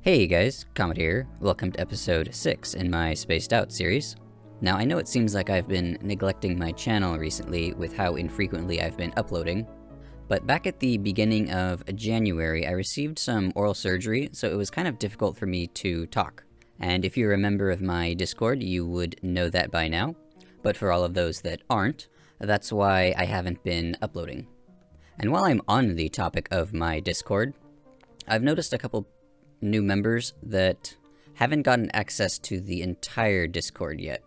Hey guys, Comet here. Welcome to episode 6 in my Spaced Out series. Now I know it seems like I've been neglecting my channel recently with how infrequently I've been uploading, but back at the beginning of January I received some oral surgery, so it was kind of difficult for me to talk. And if you're a member of my Discord, you would know that by now, but for all of those that aren't, that's why I haven't been uploading. And while I'm on the topic of my Discord, I've noticed a couple new members that haven't gotten access to the entire Discord yet.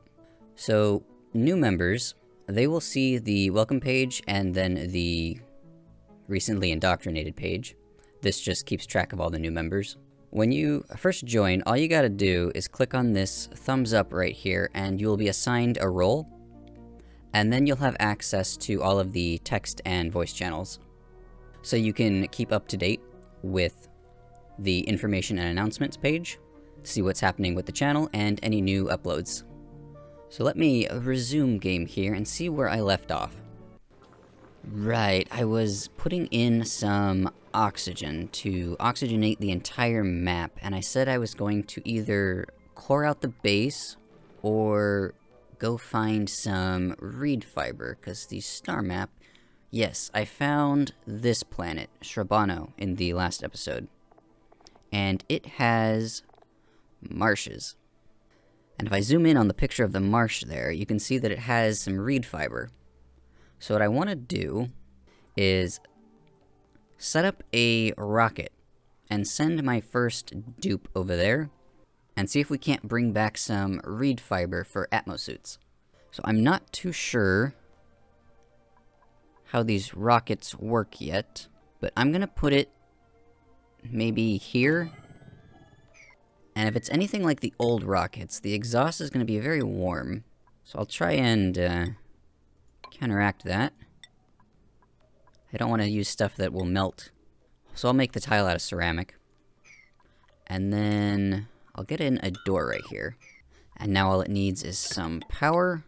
So, new members, they will see the welcome page and then the recently indoctrinated page. This just keeps track of all the new members. When you first join, all you gotta do is click on this thumbs up right here and you'll be assigned a role, and then you'll have access to all of the text and voice channels. So you can keep up to date with the information and announcements page, see what's happening with the channel, and any new uploads. So let me resume game here and see where I left off. Right, I was putting in some oxygen to oxygenate the entire map, and I said I was going to either core out the base or go find some reed fiber, because the star map... Yes, I found this planet, Shrabano, in the last episode. And it has marshes. And if I zoom in on the picture of the marsh there, you can see that it has some reed fiber. So what I want to do is set up a rocket and send my first dupe over there and see if we can't bring back some reed fiber for atmosuits. So I'm not too sure how these rockets work yet, but I'm gonna put it maybe here. And if it's anything like the old rockets, the exhaust is going to be very warm. So I'll try and counteract that. I don't want to use stuff that will melt. So I'll make the tile out of ceramic. And then I'll get in a door right here. And now all it needs is some power.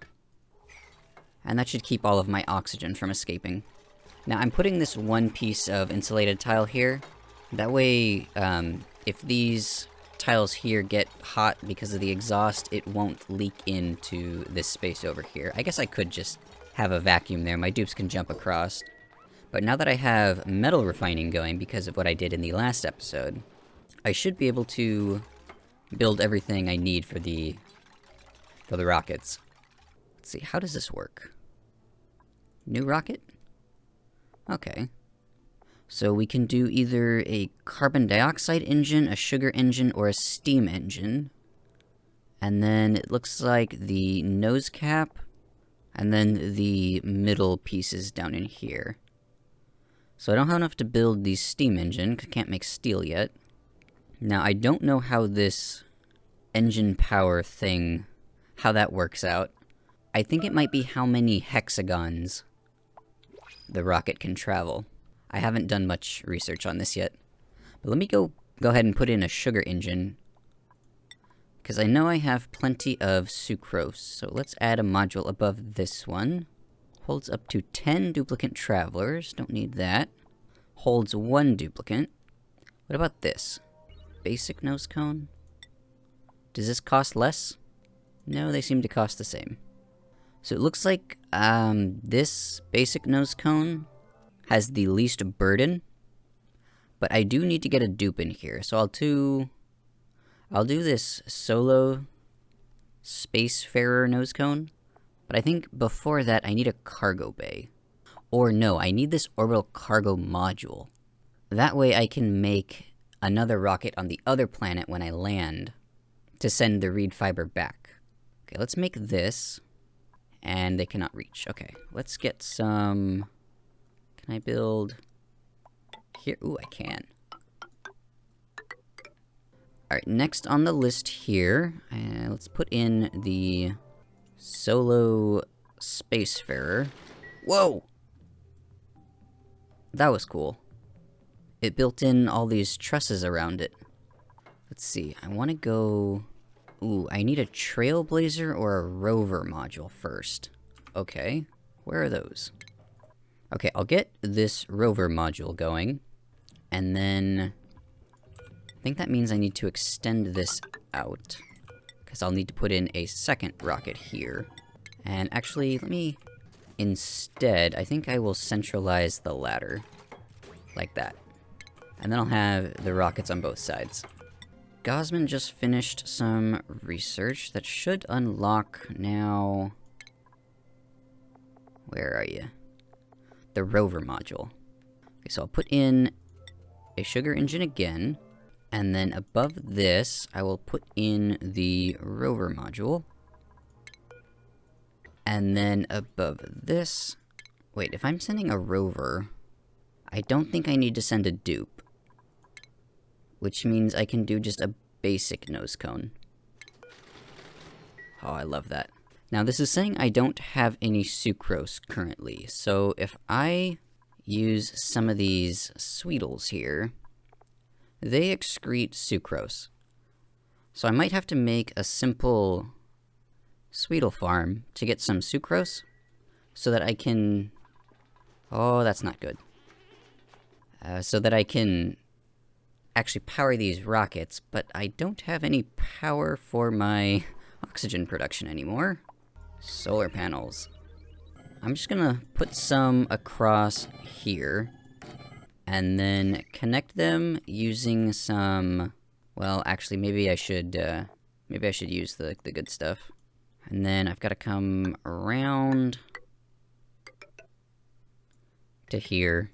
And that should keep all of my oxygen from escaping. Now I'm putting this one piece of insulated tile here. That way, if these tiles here get hot because of the exhaust, it won't leak into this space over here. I guess I could just have a vacuum there. My dupes can jump across. But now that I have metal refining going because of what I did in the last episode, I should be able to build everything I need for the rockets. Let's see, how does this work? New rocket? Okay. So we can do either a carbon dioxide engine, a sugar engine, or a steam engine. And then it looks like the nose cap, and then the middle pieces down in here. So I don't have enough to build the steam engine, 'cause I can't make steel yet. Now I don't know how this engine power thing, how that works out. I think it might be how many hexagons the rocket can travel. I haven't done much research on this yet. But let me go ahead and put in a sugar engine, because I know I have plenty of sucrose. So let's add a module above this one. Holds up to 10 duplicate travelers. Don't need that. Holds 1 duplicate. What about this? Basic nose cone? Does this cost less? No, they seem to cost the same. So it looks like this basic nose cone has the least burden, but I do need to get a dupe in here, so I'll do this solo spacefarer nose cone, but I think before that I need a cargo bay. Or no, I need this orbital cargo module. That way I can make another rocket on the other planet when I land to send the reed fiber back. Okay, let's make this, and they cannot reach. Okay, let's get some... Can I build here? Ooh, I can. Alright, next on the list here, let's put in the solo spacefarer. Whoa! That was cool. It built in all these trusses around it. Let's see, I want to go... Ooh, I need a trailblazer or a rover module first. Okay, where are those? Okay, I'll get this rover module going, and then I think that means I need to extend this out, because I'll need to put in a second rocket here. And actually, let me... Instead, I think I will centralize the ladder. Like that. And then I'll have the rockets on both sides. Gossman just finished some research that should unlock now... Where are you? The rover module. Okay, so I'll put in a sugar engine again, and then above this, I will put in the rover module. And then above this... Wait, if I'm sending a rover, I don't think I need to send a dupe. Which means I can do just a basic nose cone. Oh, I love that. Now, this is saying I don't have any sucrose currently, so if I use some of these Sweetles here, they excrete sucrose. So I might have to make a simple Sweetle farm to get some sucrose, so that I can... Oh, that's not good. So that I can actually power these rockets, but I don't have any power for my oxygen production anymore. Solar panels. I'm just gonna put some across here, and then connect them using some... Well, actually, maybe I should use the good stuff. And then I've got to come around to here.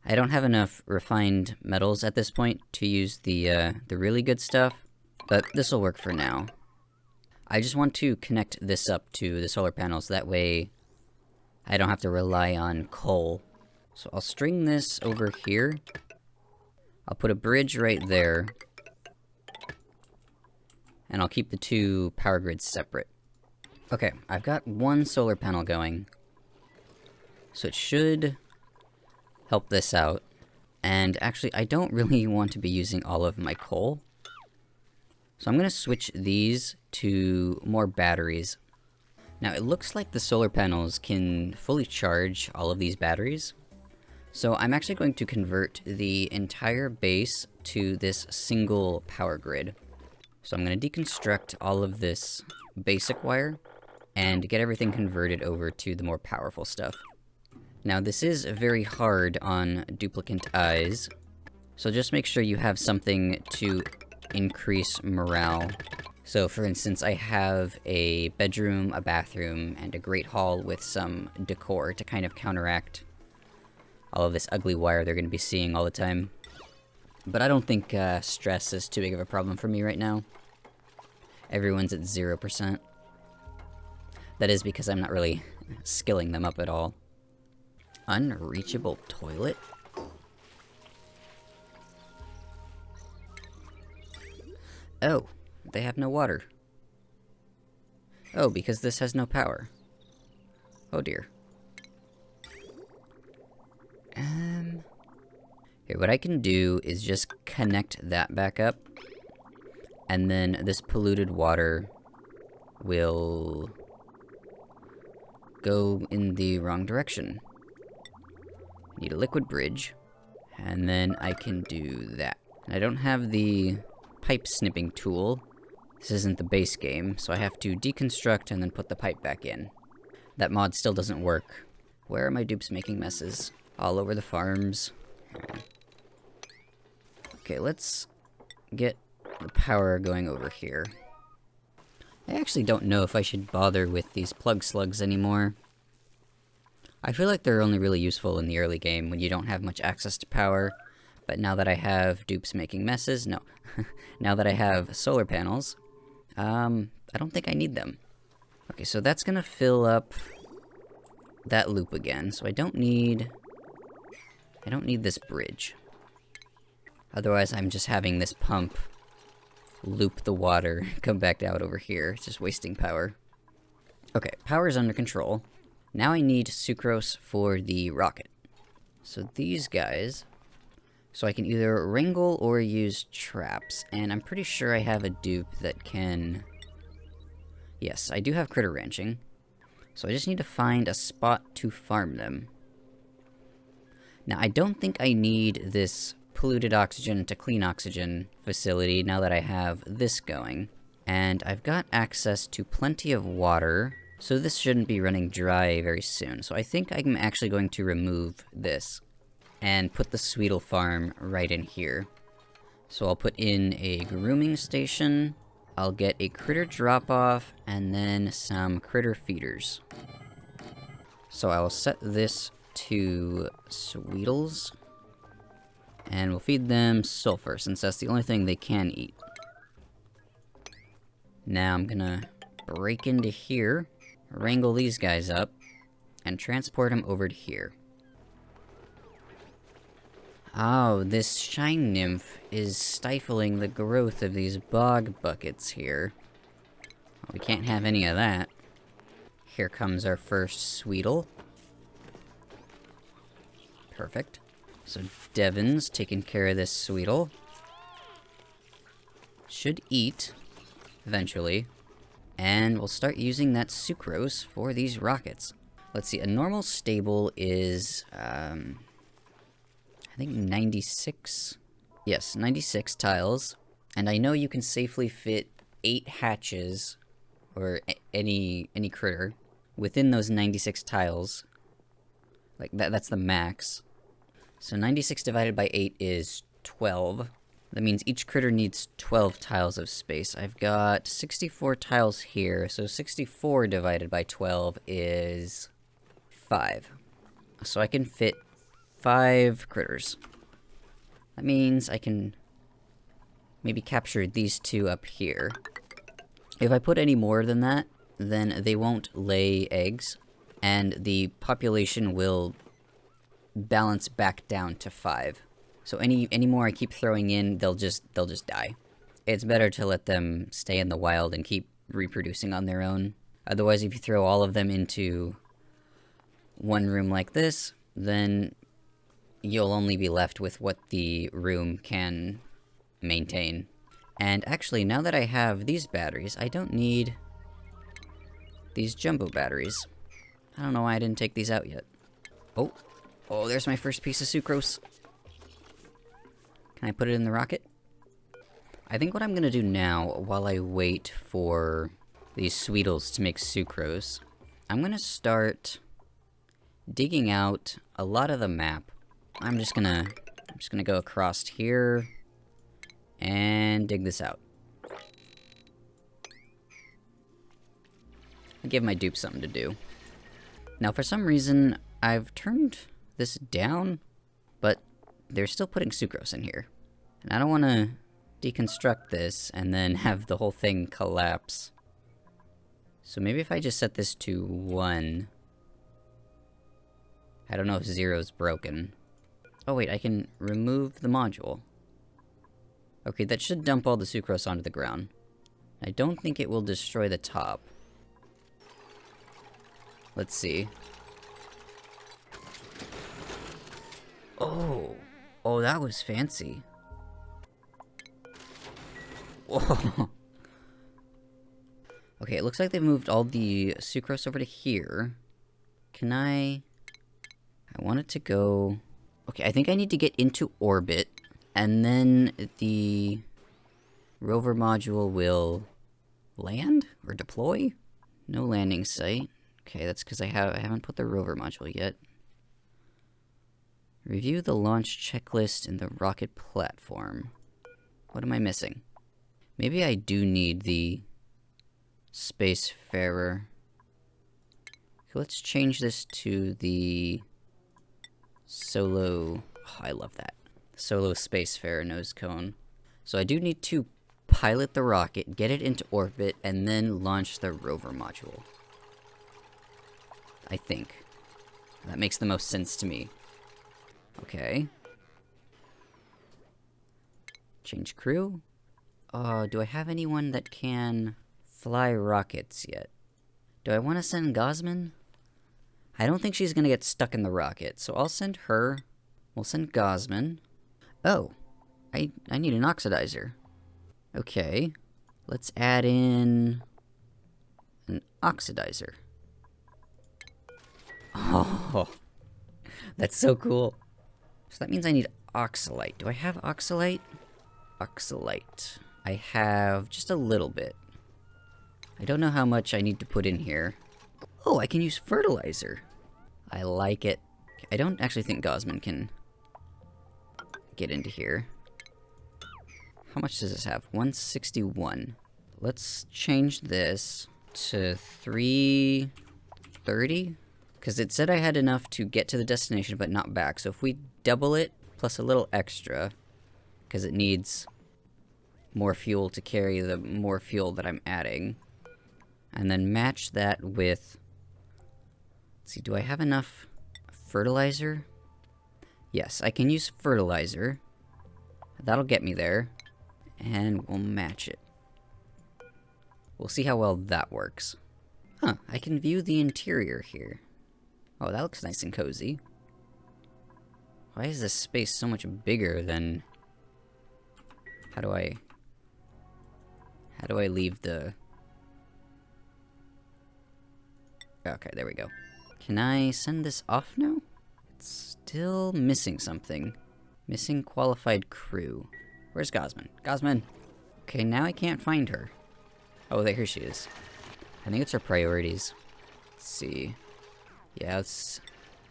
I don't have enough refined metals at this point to use the really good stuff, but this will work for now. I just want to connect this up to the solar panels, that way I don't have to rely on coal. So I'll string this over here. I'll put a bridge right there. And I'll keep the two power grids separate. Okay, I've got one solar panel going. So it should help this out. And actually, I don't really want to be using all of my coal. So I'm going to switch these to more batteries. Now, it looks like the solar panels can fully charge all of these batteries. So I'm actually going to convert the entire base to this single power grid. So I'm going to deconstruct all of this basic wire and get everything converted over to the more powerful stuff. Now, this is very hard on duplicant eyes, so just make sure you have something to increase morale. So, for instance, I have a bedroom, a bathroom, and a great hall with some decor to kind of counteract all of this ugly wire they're going to be seeing all the time. But I don't think stress is too big of a problem for me right now. Everyone's at 0%. That is because I'm not really skilling them up at all. Unreachable toilet? Oh, they have no water. Oh, because this has no power. Oh dear. Here, what I can do is just connect that back up, and then this polluted water will go in the wrong direction. Need a liquid bridge, and then I can do that. I don't have the pipe snipping tool. This isn't the base game, so I have to deconstruct and then put the pipe back in. That mod still doesn't work. Where are my dupes making messes? All over the farms. Okay, let's get the power going over here. I actually don't know if I should bother with these plug slugs anymore. I feel like they're only really useful in the early game when you don't have much access to power, but now that I have dupes making messes, no. Now that I have solar panels, I don't think I need them. Okay, so that's gonna fill up that loop again, so I don't need this bridge. Otherwise, I'm just having this pump loop the water, come back out over here. It's just wasting power. Okay, power's under control. Now I need sucrose for the rocket. So these guys... So I can either wrangle or use traps, and I'm pretty sure I have a dupe that can... Yes, I do have critter ranching. So I just need to find a spot to farm them. Now, I don't think I need this polluted oxygen to clean oxygen facility now that I have this going. And I've got access to plenty of water, so this shouldn't be running dry very soon. So I think I'm actually going to remove this and put the Sweetle farm right in here. So I'll put in a grooming station, I'll get a critter drop-off, and then some critter feeders. So I will set this to Sweetles, and we'll feed them sulfur, since that's the only thing they can eat. Now I'm gonna break into here, wrangle these guys up, and transport them over to here. Oh, this shine nymph is stifling the growth of these bog buckets here. Well, we can't have any of that. Here comes our first Sweetle. Perfect. So Devin's taking care of this Sweetle. Should eat, eventually. And we'll start using that sucrose for these rockets. Let's see, a normal stable is, I think 96? Yes, 96 tiles. And I know you can safely fit 8 hatches, or any critter, within those 96 tiles. Like, that's the max. So 96 divided by 8 is 12. That means each critter needs 12 tiles of space. I've got 64 tiles here, so 64 divided by 12 is 5. So I can fit 5 critters. That means I can maybe capture these 2 up here. If I put any more than that, then they won't lay eggs, and the population will balance back down to 5. So any more I keep throwing in, they'll just die. It's better to let them stay in the wild and keep reproducing on their own. Otherwise, if you throw all of them into one room like this, then you'll only be left with what the room can maintain. And actually, now that I have these batteries, I don't need these jumbo batteries. I don't know why I didn't take these out yet. Oh, there's my first piece of sucrose. Can I put it in the rocket? I think what I'm gonna do now, while I wait for these Sweetles to make sucrose, I'm gonna start digging out a lot of the map. I'm just gonna go across here and dig this out. I'll give my dupes something to do. Now, for some reason, I've turned this down, but they're still putting sucrose in here. And I don't want to deconstruct this and then have the whole thing collapse. So maybe if I just set this to 1... I don't know if 0's broken. Oh wait, I can remove the module. Okay, that should dump all the sucrose onto the ground. I don't think it will destroy the top. Let's see. Oh, that was fancy. Whoa. Okay, it looks like they moved all the sucrose over to here. Can I want it to go... Okay, I think I need to get into orbit, and then the rover module will land? Or deploy? No landing site. Okay, that's because I haven't put the rover module yet. Review the launch checklist in the rocket platform. What am I missing? Maybe I do need the Spacefarer. Okay, let's change this to the Solo... Oh, I love that. Solo Spacefarer nose cone. So I do need to pilot the rocket, get it into orbit, and then launch the rover module. I think. That makes the most sense to me. Okay. Change crew? Do I have anyone that can fly rockets yet? Do I want to send Gossman? I don't think she's gonna get stuck in the rocket, so I'll send her. We'll send Gossman. Oh, I need an oxidizer. Okay, let's add in an oxidizer. Oh, that's so cool. So that means I need oxalite. Do I have oxalite? Oxalite. I have just a little bit. I don't know how much I need to put in here. Oh, I can use fertilizer. I like it. I don't actually think Gossman can get into here. How much does this have? 161. Let's change this to 330. Because it said I had enough to get to the destination, but not back. So if we double it, plus a little extra, because it needs more fuel to carry the more fuel that I'm adding. And then match that with... Let's see, do I have enough fertilizer? Yes, I can use fertilizer. That'll get me there. And we'll match it. We'll see how well that works. Huh, I can view the interior here. Oh, that looks nice and cozy. Why is this space so much bigger than... How do I leave the... Okay, there we go. Can I send this off now? It's still missing something. Missing qualified crew. Where's Gossman? Gossman! Okay, now I can't find her. Oh, there she is. I think it's her priorities. Let's see. Yeah, let's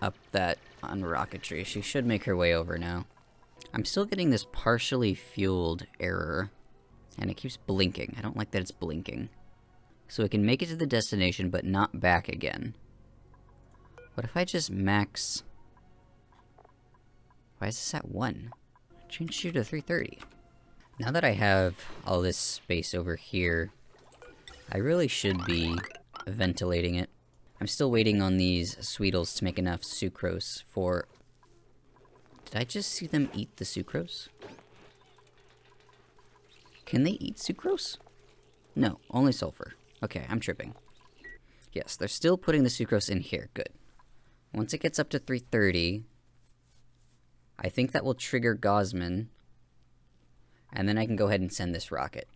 up that on rocketry. She should make her way over now. I'm still getting this partially fueled error. And it keeps blinking. I don't like that it's blinking. So it can make it to the destination, but not back again. What if I just max... Why is this at 1? Change you to 330. Now that I have all this space over here, I really should be ventilating it. I'm still waiting on these Sweetles to make enough sucrose for... Did I just see them eat the sucrose? Can they eat sucrose? No, only sulfur. Okay, I'm tripping. Yes, they're still putting the sucrose in here. Good. Once it gets up to 330, I think that will trigger Gossman, and then I can go ahead and send this rocket.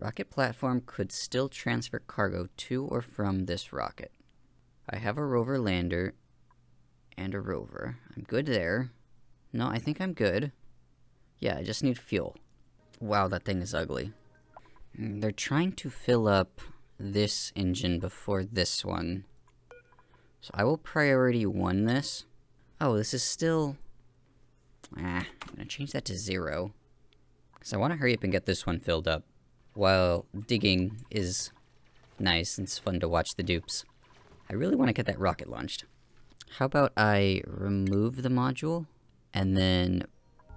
Rocket platform could still transfer cargo to or from this rocket. I have a rover lander and a rover. I'm good there. No, I think I'm good. Yeah, I just need fuel. Wow, that thing is ugly. They're trying to fill up this engine before this one. So I will priority 1 this. Oh, this is still... I'm gonna change that to 0. Because I want to hurry up and get this one filled up. While digging is nice and it's fun to watch the dupes, I really want to get that rocket launched. How about I remove the module and then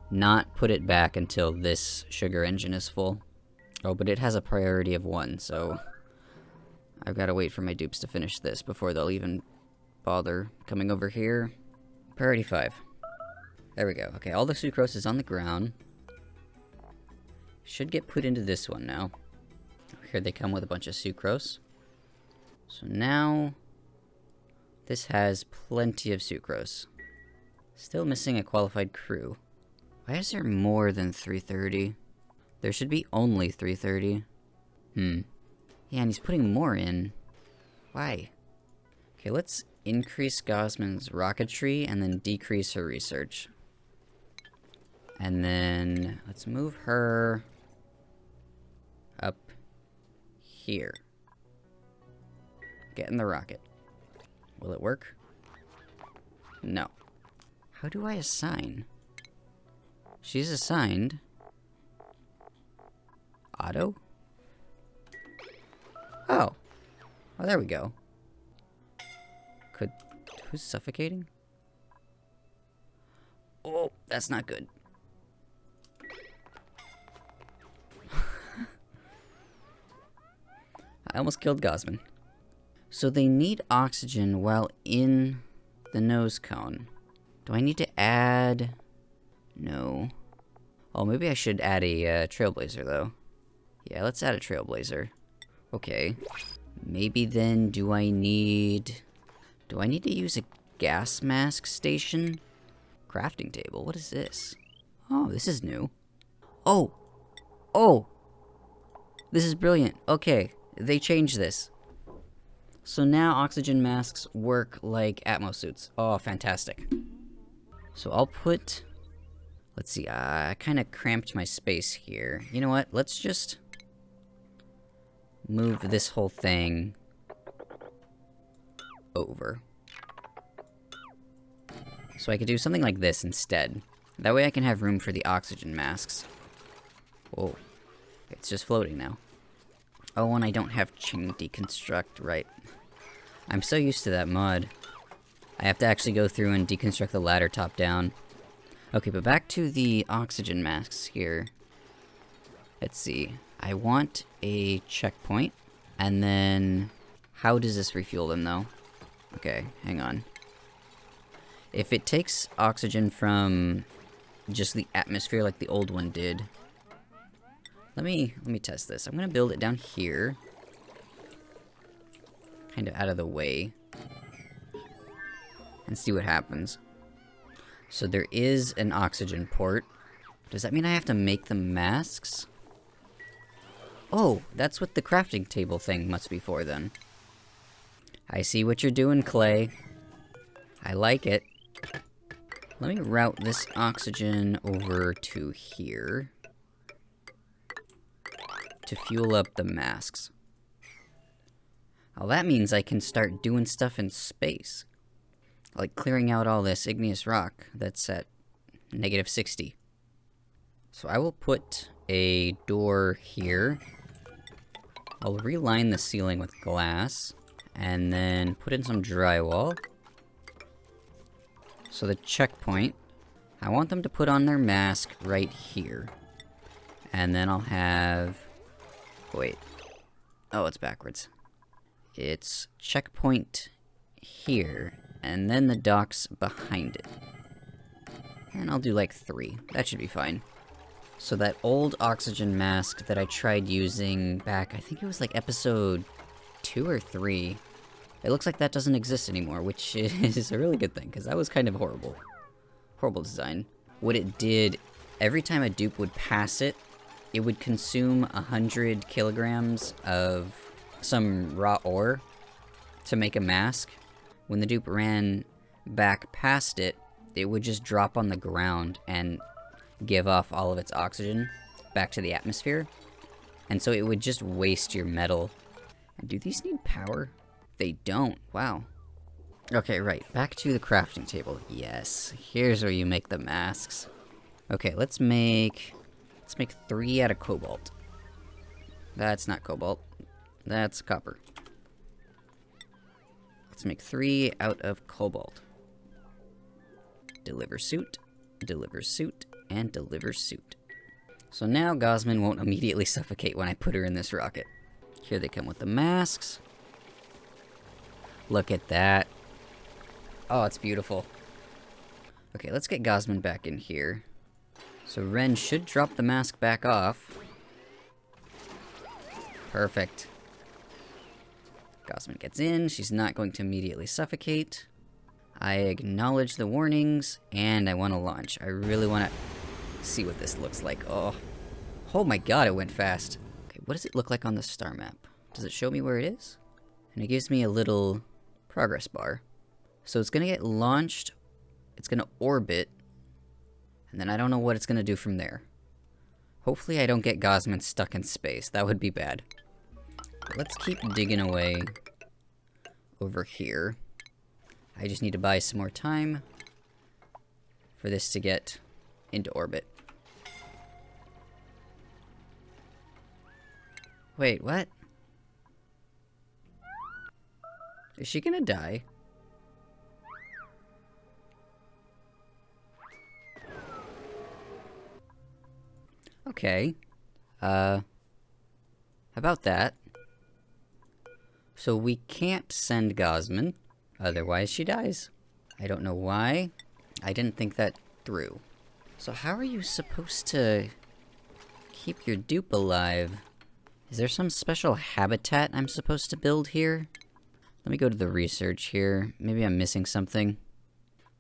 not put it back until this sugar engine is full. Oh, but it has a priority of 1, so I've got to wait for my dupes to finish this before they'll even bother coming over here. Priority 5. There we go. Okay, all the sucrose is on the ground. Should get put into this one now. Here they come with a bunch of sucrose. So now this has plenty of sucrose. Still missing a qualified crew. Why is there more than 330? There should be only 330. Yeah, and he's putting more in. Why? Okay, let's increase Gossman's rocketry and then decrease her research. And then let's move her up here. Get in the rocket. Will it work? No. How do I assign? She's assigned. Auto? Oh. Oh, there we go. Who's suffocating? Oh, that's not good. I almost killed Gossman. So they need oxygen while in the nose cone. Do I need to add... No. Oh, maybe I should add a trailblazer, though. Yeah, let's add a trailblazer. Okay. Maybe then do I need to use a gas mask station? Crafting table, what is this? Oh, this is new. Oh! Oh! This is brilliant. Okay, they changed this. So now oxygen masks work like Atmos suits. Oh, fantastic. So I'll put... Let's see, I kind of cramped my space here. You know what? Let's just move this whole thing over. So I could do something like this instead. That way I can have room for the oxygen masks. Whoa. It's just floating now. Oh, and I don't have chain deconstruct, right. I'm so used to that mod. I have to actually go through and deconstruct the ladder top down. Okay, but back to the oxygen masks here. Let's see. I want a checkpoint. And then... How does this refuel them, though? Okay, hang on. If it takes oxygen from just the atmosphere like the old one did... Let me test this. I'm gonna build it down here. Kind of out of the way. And see what happens. So there is an oxygen port. Does that mean I have to make the masks? Oh, that's what the crafting table thing must be for then. I see what you're doing, Clay. I like it. Let me route this oxygen over to here. To fuel up the masks. Well, that means I can start doing stuff in space. Like clearing out all this igneous rock that's at -60. So I will put a door here. I'll reline the ceiling with glass. And then put in some drywall. So the checkpoint, I want them to put on their mask right here. And then I'll have... Wait. Oh, it's backwards. It's checkpoint here. And then the docks behind it. And I'll do like 3. That should be fine. So that old oxygen mask that I tried using back, I think it was like episode 2 or 3. It looks like that doesn't exist anymore, which is a really good thing, because that was kind of horrible. Horrible design. What it did, every time a dupe would pass it, it would consume 100 kilograms of some raw ore to make a mask. When the dupe ran back past it, it would just drop on the ground and give off all of its oxygen back to the atmosphere. And so it would just waste your metal. And do these need power? They don't. Wow. Okay, right. Back to the crafting table. Yes. Here's where you make the masks. Okay, let's make 3 out of cobalt. That's not cobalt. That's copper. Let's make 3 out of cobalt. Deliver suit, and deliver suit. So now Gossman won't immediately suffocate when I put her in this rocket. Here they come with the masks. Look at that. Oh, it's beautiful. Okay, let's get Gossman back in here. So Ren should drop the mask back off. Perfect. Gossman gets in. She's not going to immediately suffocate. I acknowledge the warnings, and I want to launch. I really want to see what this looks like. Oh my god, it went fast. Okay, what does it look like on the star map? Does it show me where it is? And it gives me a little progress bar. So it's going to get launched, it's going to orbit, and then I don't know what it's going to do from there. Hopefully I don't get Gossman stuck in space. That would be bad. But let's keep digging away over here. I just need to buy some more time for this to get into orbit. Wait, what? Is she gonna die? Okay. How about that? So we can't send Gossman, otherwise she dies. I don't know why. I didn't think that through. So how are you supposed to keep your dupe alive? Is there some special habitat I'm supposed to build here? Let me go to the research here. Maybe I'm missing something.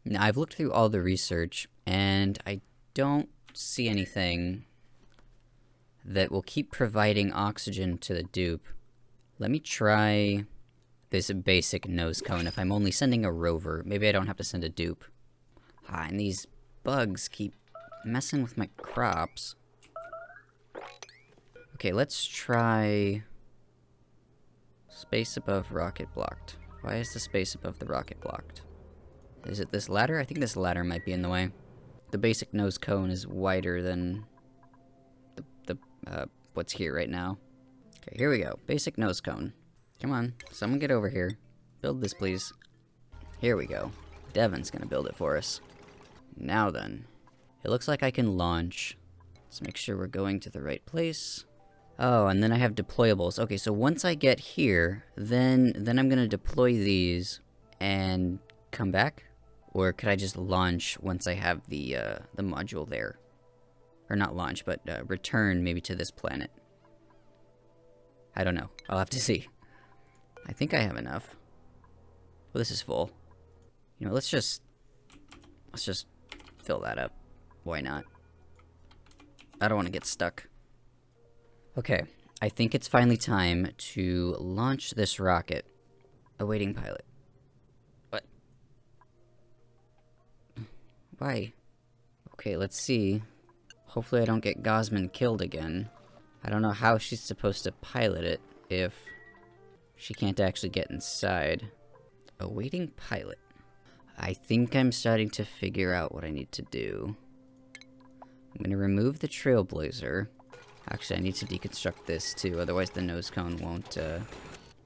Now, I've looked through all the research, and I don't see anything that will keep providing oxygen to the dupe. Let me try this basic nose cone if I'm only sending a rover. Maybe I don't have to send a dupe. Ah, and these bugs keep messing with my crops. Okay, let's try... Space above rocket blocked. Why is the space above the rocket blocked? Is it this ladder? I think this ladder might be in the way. The basic nose cone is wider than what's here right now. Okay, here we go. Basic nose cone. Come on, someone get over here. Build this, please. Here we go. Devin's gonna build it for us. Now then. It looks like I can launch. Let's make sure we're going to the right place. Oh, and then I have deployables. Okay, so once I get here, then I'm gonna deploy these and come back? Or could I just launch once I have the module there? Or not launch, but return maybe to this planet. I don't know. I'll have to see. I think I have enough. Well, this is full. You know, let's just fill that up. Why not? I don't want to get stuck. Okay, I think it's finally time to launch this rocket. Awaiting pilot. What? Why? Okay, let's see. Hopefully I don't get Gossman killed again. I don't know how she's supposed to pilot it if she can't actually get inside. Awaiting pilot. I think I'm starting to figure out what I need to do. I'm gonna remove the trailblazer. Actually, I need to deconstruct this too, otherwise the nose cone won't, well,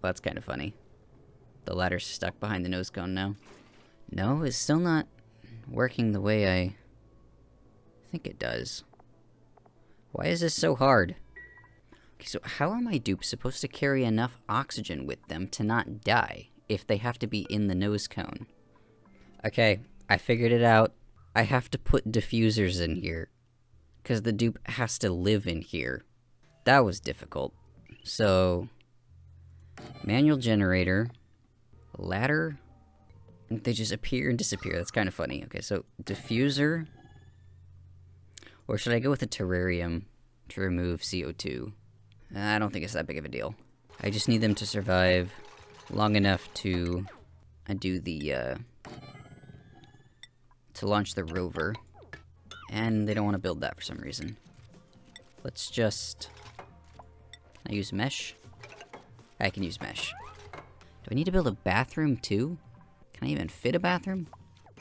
that's kind of funny. The ladder's stuck behind the nose cone now. No, it's still not working the way I think it does. Why is this so hard? Okay, so how are my dupes supposed to carry enough oxygen with them to not die if they have to be in the nose cone? Okay, I figured it out. I have to put diffusers in here, because the dupe has to live in here. That was difficult. So, manual generator, ladder, they just appear and disappear. That's kind of funny. Okay, so diffuser, or should I go with a terrarium to remove CO2? I don't think it's that big of a deal. I just need them to survive long enough to do the, to launch the rover. And they don't want to build that for some reason. Let's just... Can I use mesh? I can use mesh. Do I need to build a bathroom too? Can I even fit a bathroom?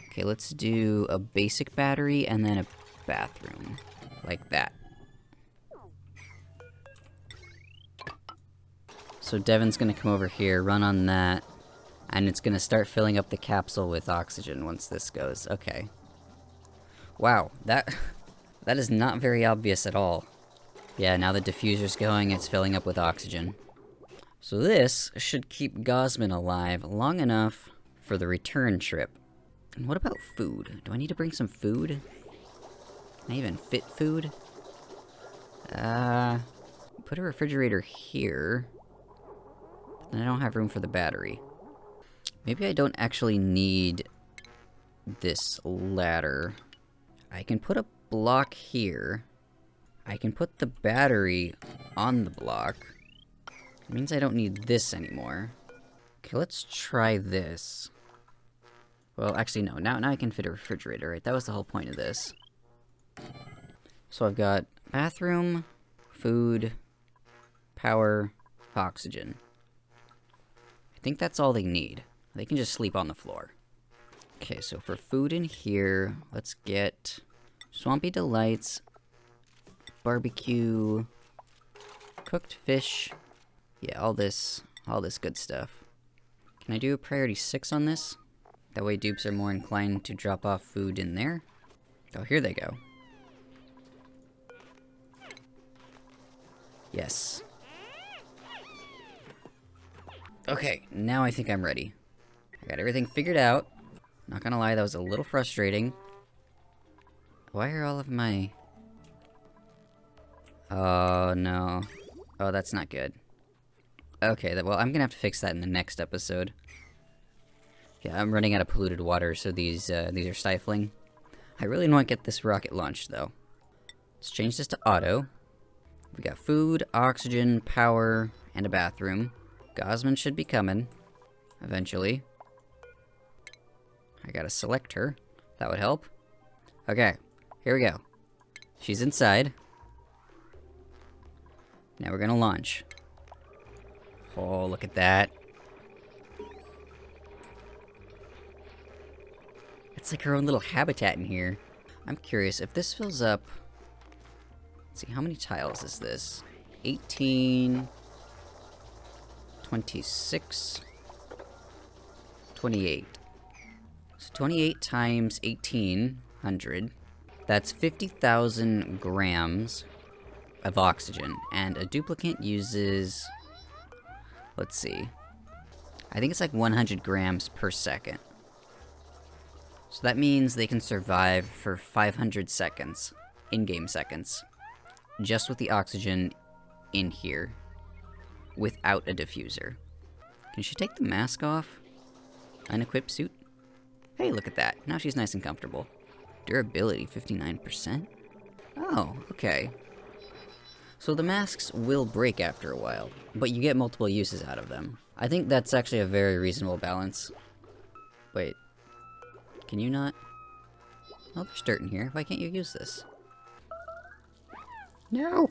Okay, let's do a basic battery and then a bathroom. Like that. So Devin's gonna come over here, run on that, and it's gonna start filling up the capsule with oxygen once this goes. Okay. Wow, that is not very obvious at all. Yeah, now the diffuser's going, it's filling up with oxygen. So this should keep Gossman alive long enough for the return trip. And what about food? Do I need to bring some food? Can I even fit food? Put a refrigerator here. And I don't have room for the battery. Maybe I don't actually need this ladder. I can put a block here. I can put the battery on the block. It means I don't need this anymore. Okay, let's try this. Well, actually, no. Now I can fit a refrigerator, right? That was the whole point of this. So I've got bathroom, food, power, oxygen. I think that's all they need. They can just sleep on the floor. Okay, so for food in here, let's get Swampy Delights, barbecue, cooked fish. Yeah, all this good stuff. Can I do a priority 6 on this? That way dupes are more inclined to drop off food in there. Oh, here they go. Yes. Okay, now I think I'm ready. I got everything figured out. Not gonna lie, that was a little frustrating. Why are all of my... Oh, no. Oh, that's not good. Okay, well, I'm gonna have to fix that in the next episode. Yeah, I'm running out of polluted water, so these are stifling. I really want to get this rocket launched, though. Let's change this to auto. We got food, oxygen, power, and a bathroom. Gossman should be coming. Eventually. I gotta select her. That would help. Okay, here we go. She's inside. Now we're gonna launch. Oh, look at that. It's like her own little habitat in here. I'm curious, if this fills up... Let's see, how many tiles is this? 18... 26... 28. So 28 times 1800. That's 50,000 grams of oxygen. And a duplicate uses... Let's see. I think it's like 100 grams per second. So that means they can survive for 500 seconds. In-game seconds. Just with the oxygen in here. Without a diffuser. Can she take the mask off? Unequipped suit? Hey, look at that. Now she's nice and comfortable. Durability, 59%? Oh, okay. So the masks will break after a while, but you get multiple uses out of them. I think that's actually a very reasonable balance. Wait. Can you not? Oh, there's dirt in here. Why can't you use this? No!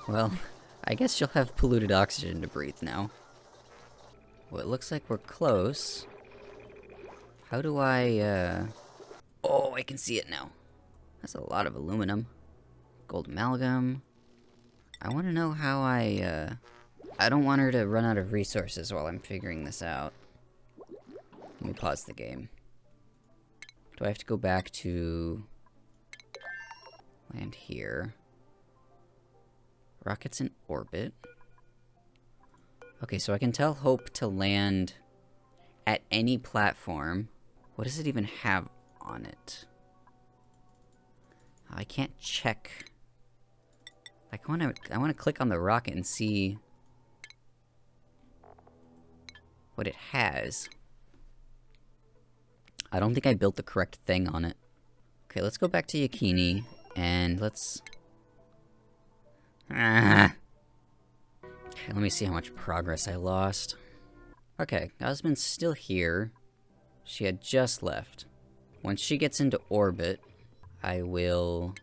Well, I guess she'll have polluted oxygen to breathe now. Well, it looks like we're close. How do I, Oh, I can see it now. That's a lot of aluminum. Gold amalgam. I want to know how I don't want her to run out of resources while I'm figuring this out. Let me pause the game. Do I have to go back to... land here? Rockets in orbit. Okay, so I can tell Hope to land at any platform. What does it even have on it? I can't check. I want to click on the rocket and see what it has. I don't think I built the correct thing on it. Okay, let's go back to Yakini and let's... Okay, let me see how much progress I lost. Okay, Gossman's still here. She had just left. Once she gets into orbit, I will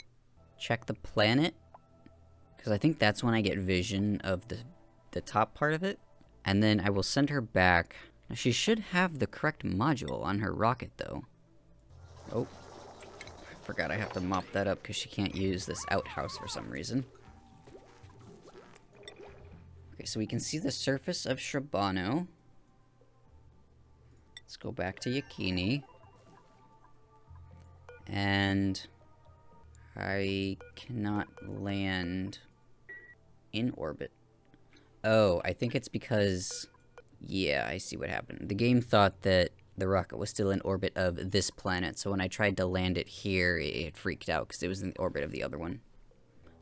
check the planet. Because I think that's when I get vision of the top part of it. And then I will send her back. Now, she should have the correct module on her rocket, though. Oh. I forgot I have to mop that up because she can't use this outhouse for some reason. Okay, so we can see the surface of Shrabano. Let's go back to Yakini. And I cannot land in orbit. Oh, I think it's because... Yeah, I see what happened. The game thought that the rocket was still in orbit of this planet, so when I tried to land it here, it freaked out because it was in the orbit of the other one.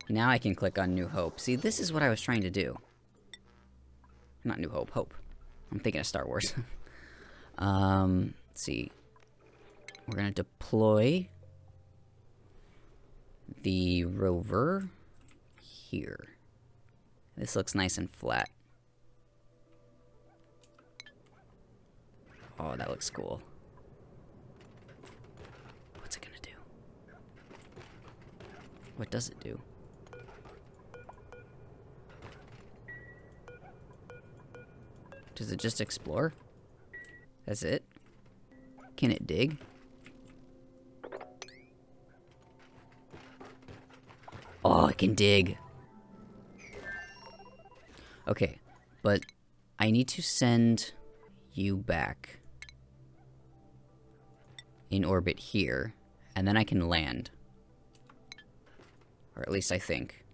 Now I can click on New Hope. See, this is what I was trying to do. Not New Hope, Hope. I'm thinking of Star Wars. Let's see. We're gonna deploy the rover here. This looks nice and flat. Oh, that looks cool. What's it gonna do? What does it do? Does it just explore? That's it? Can it dig? Oh, it can dig. Okay, but I need to send you back in orbit here, and then I can land. Or at least I think.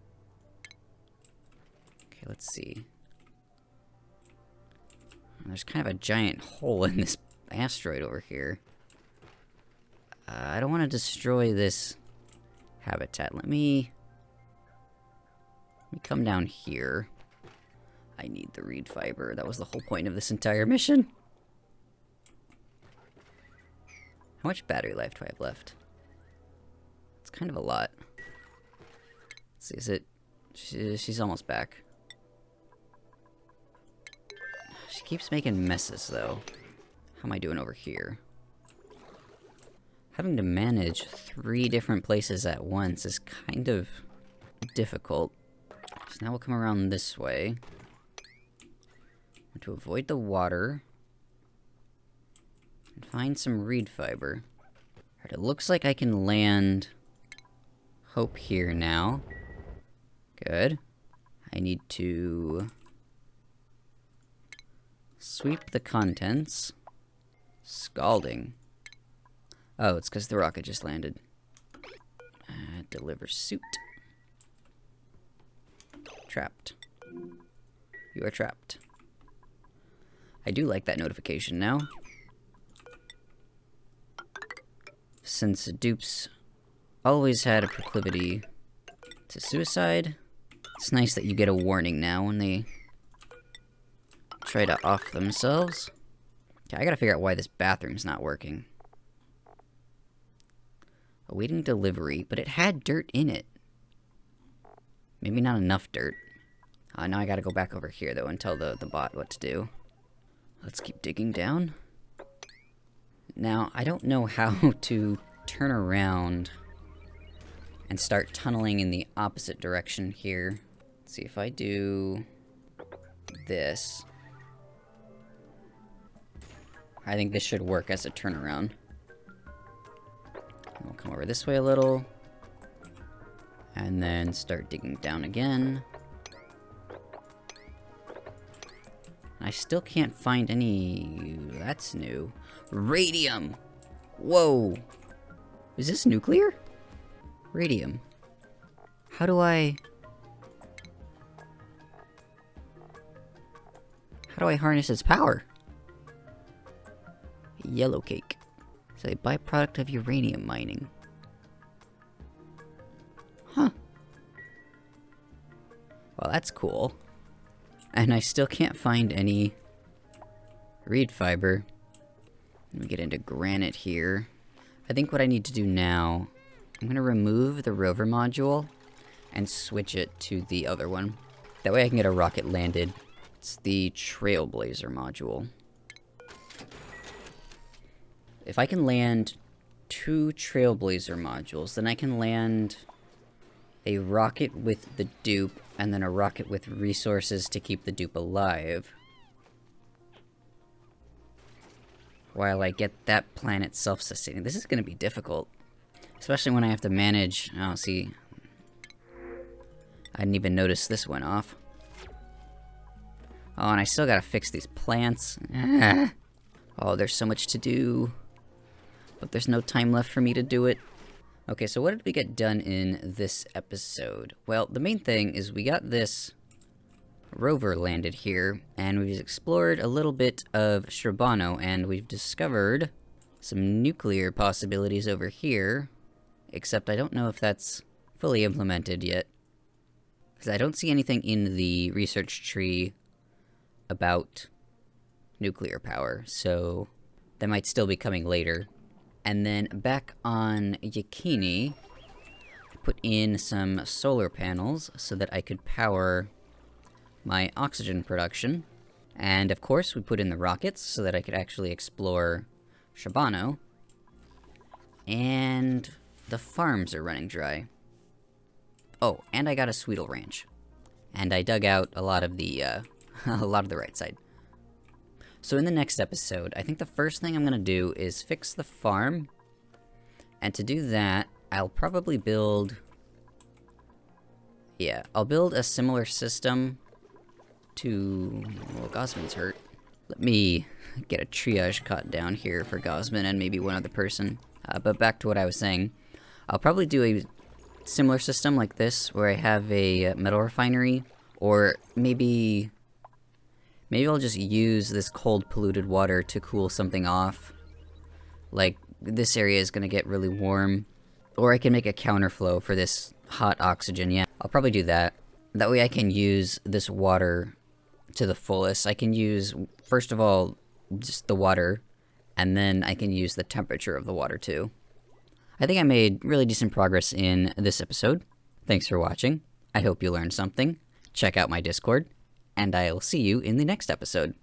Okay, let's see. There's kind of a giant hole in this asteroid over here. I don't want to destroy this habitat. Let me come down here. I need the reed fiber. That was the whole point of this entire mission. How much battery life do I have left? It's kind of a lot. Let's see, is it... She's almost back. She keeps making messes, though. How am I doing over here? Having to manage 3 different places at once is kind of difficult. So now we'll come around this way. To avoid the water. And find some reed fiber. Alright, it looks like I can land Hope here now. Good. I need to sweep the contents. Scalding. Oh, it's because the rocket just landed. Deliver suit. Trapped. You are trapped. I do like that notification now. Since dupes always had a proclivity to suicide, it's nice that you get a warning now when they try to off themselves. Okay, I gotta figure out why this bathroom's not working. Awaiting delivery, but it had dirt in it. Maybe not enough dirt. Now I gotta go back over here, though, and tell the bot what to do. Let's keep digging down. Now, I don't know how to turn around and start tunneling in the opposite direction here. Let's see if I do this. I think this should work as a turnaround. We'll come over this way a little. And then start digging down again. I still can't find any... That's new. Radium! Whoa! Is this nuclear? Radium. How do I harness its power? Yellow cake. It's a byproduct of uranium mining. Huh. Well, that's cool. And I still can't find any reed fiber. Let me get into granite here. I think what I need to do now, I'm gonna remove the rover module and switch it to the other one. That way I can get a rocket landed. It's the Trailblazer module. If I can land 2 Trailblazer modules, then I can land a rocket with the dupe, and then a rocket with resources to keep the dupe alive. While I get that planet self-sustaining. This is gonna be difficult. Especially when I have to manage... Oh, see... I didn't even notice this went off. Oh, and I still gotta fix these plants. Oh, there's so much to do. But there's no time left for me to do it. Okay, so what did we get done in this episode? Well, the main thing is we got this rover landed here, and we've explored a little bit of Strabano, and we've discovered some nuclear possibilities over here. Except I don't know if that's fully implemented yet. Because I don't see anything in the research tree about nuclear power, so that might still be coming later. And then back on Yakini, I put in some solar panels so that I could power my oxygen production. And of course, we put in the rockets so that I could actually explore Shabano. And the farms are running dry. Oh, and I got a Sweetle Ranch. And I dug out a lot of the, right side. So in the next episode, I think the first thing I'm gonna do is fix the farm. And to do that, I'll probably build... Yeah, I'll build a similar system to... Well, Gossman's hurt. Let me get a triage cut down here for Gossman and maybe one other person. But back to what I was saying. I'll probably do a similar system like this, where I have a metal refinery, or maybe I'll just use this cold polluted water to cool something off. Like, this area is gonna get really warm. Or I can make a counterflow for this hot oxygen, yeah. I'll probably do that. That way I can use this water to the fullest. I can use, first of all, just the water, and then I can use the temperature of the water too. I think I made really decent progress in this episode. Thanks for watching. I hope you learned something. Check out my Discord. And I'll see you in the next episode.